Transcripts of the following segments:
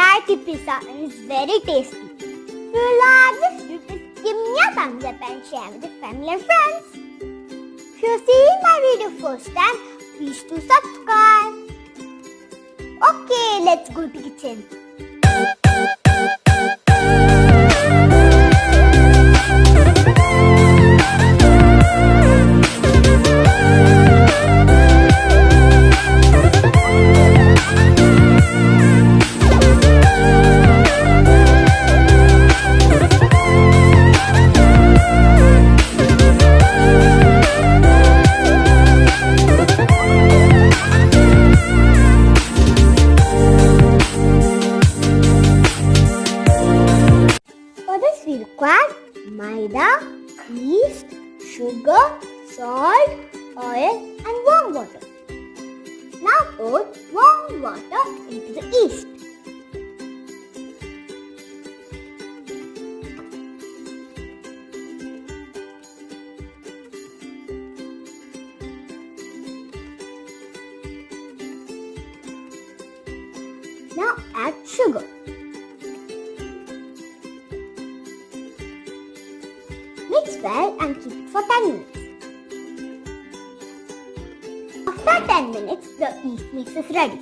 variety pizza and it's very tasty. If you like this video, please give me a thumbs up and share with your family and friends. If you're seeing my video first time, please do subscribe. Okay, let's go to kitchen. We require Maida, yeast, sugar, salt, oil and warm water. Now pour warm water into the yeast. Now add sugar. Mix well and keep it for 10 minutes. After 10 minutes, the yeast mix is ready.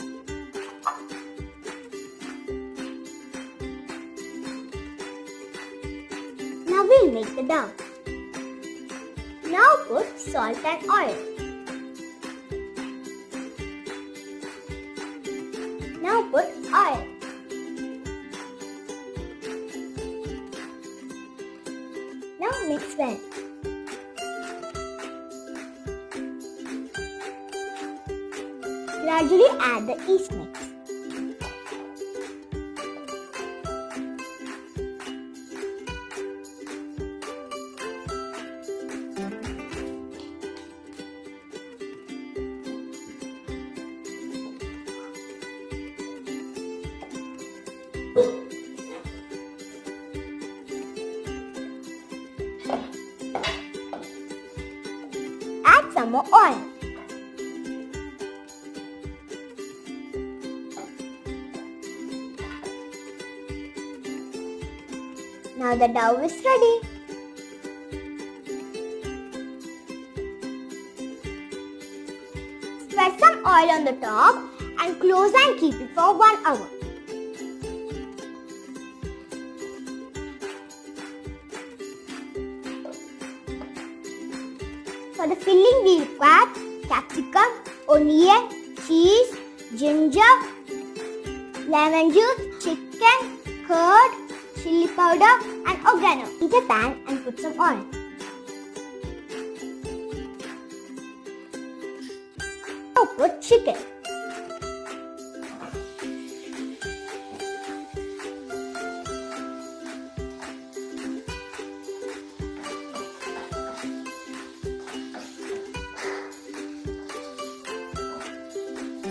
Now we'll make the dough. Now put salt and oil. Now put oil. Now mix well. Gradually add the yeast mix. Add some more oil. Now the dough is ready. Spread some oil on the top and close and keep it for 1 hour. For the filling, we require capsicum, onion, cheese, ginger, lemon juice, chicken, curd, chili powder and oregano. Heat a pan and put some oil. Now put chicken.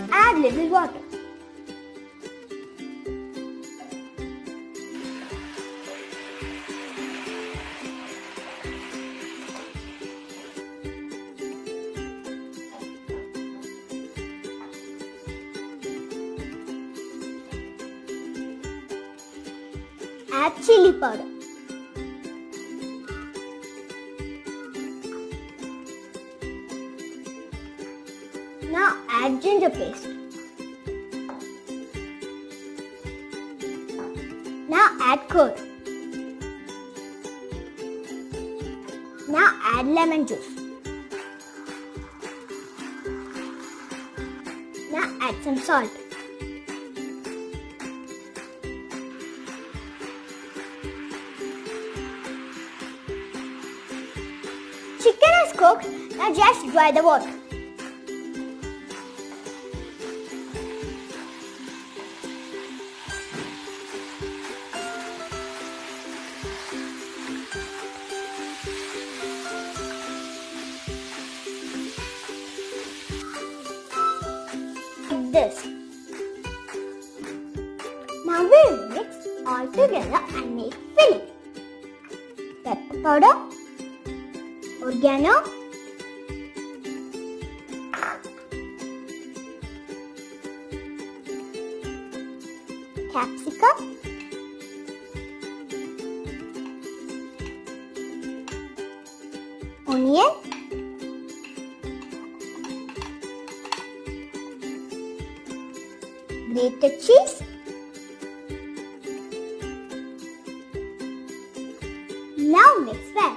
Add little water. Add chili powder. Now add ginger paste. Now add curd. Now add lemon juice. Now add some salt. Chicken is cooked, now just dry the water. Like this. Now we'll mix all together and make filling. Pepper powder, oregano, capsicum, onion, grated cheese, now mix well.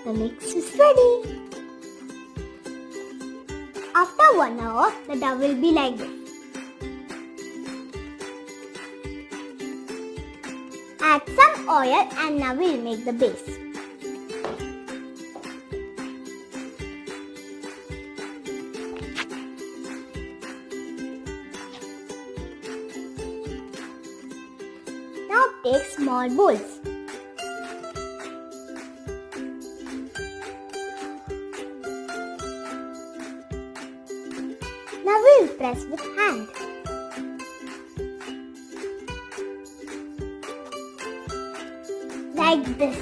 The mix is ready. After 1 hour, the dough will be like this. Add some oil and now we'll make the base. Now take small bowls. Now we will press with hand. Like this.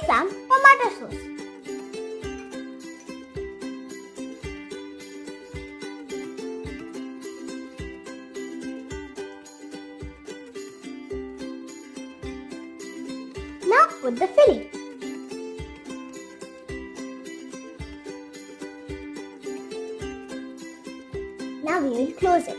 Some tomato sauce. Now put the filling. Now we will close it.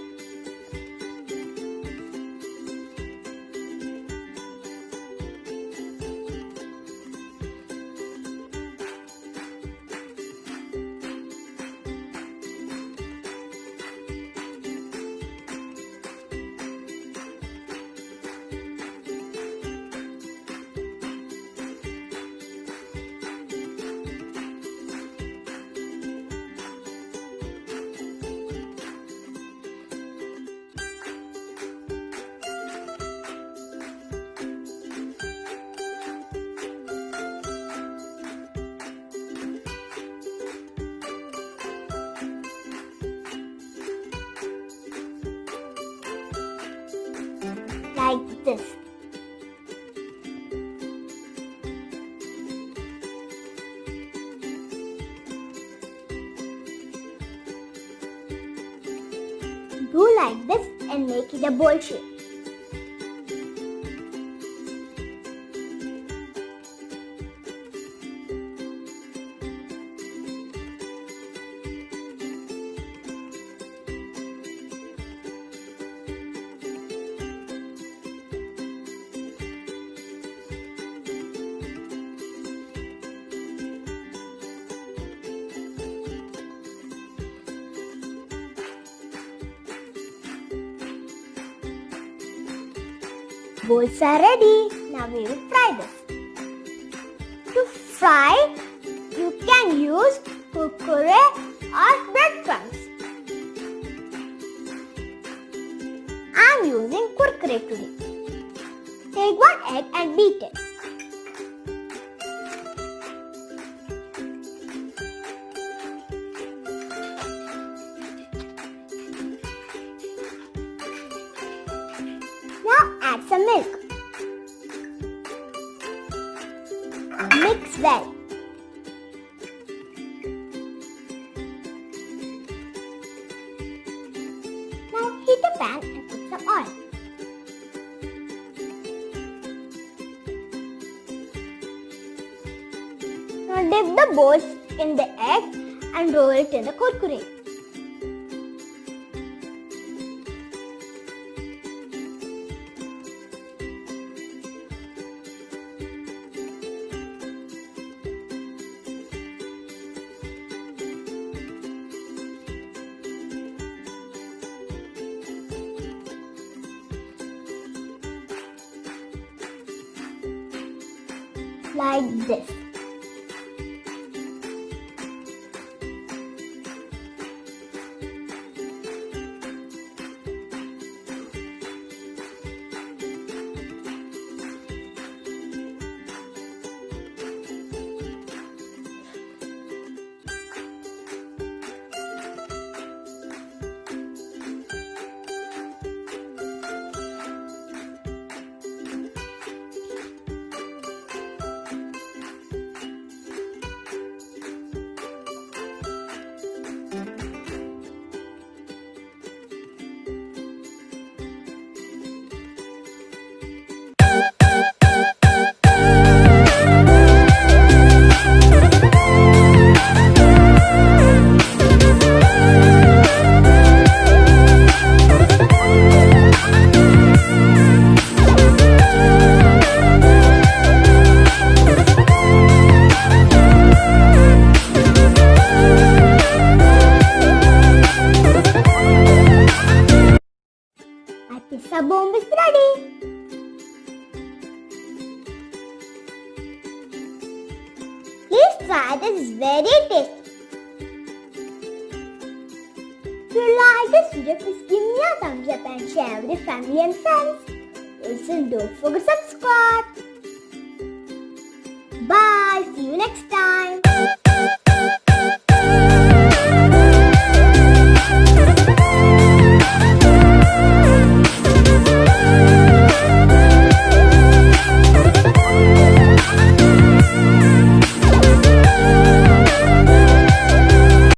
Like this. Do like this and make it a bowl shape. Bowls are ready. Now we will fry this. To fry, you can use kurkure or breadcrumbs. I am using kurkure today. Take 1 egg and beat it. Now add some milk. Mix well. Now heat a pan and put some oil. Now dip the balls in the egg and roll it in the kurkure. Like this. try this, it's very tasty. If you like this video, please give me a thumbs up and share with your family and friends. Also, don't forget to subscribe. Bye. See you next time.